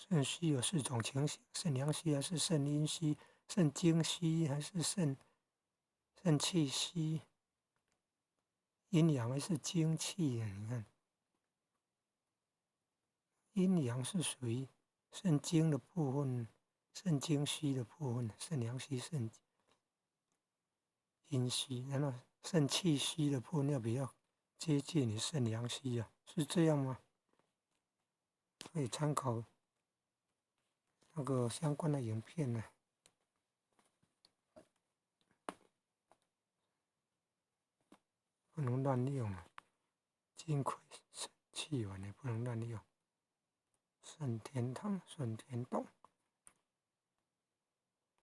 肾虚有4种情形：肾阳虚还是肾阴虚？肾精虚还是肾气虚？阴阳还是精气啊？你看，阴阳是属于肾精的部分，肾精虚的部分，肾阳虚、肾阴虚，然后肾气虚的部分要比较接近你肾阳虚啊，是这样吗？可以参考那个相关的影片呢、不能乱用啊。金匮肾气丸也不能乱用。顺天堂、顺天洞。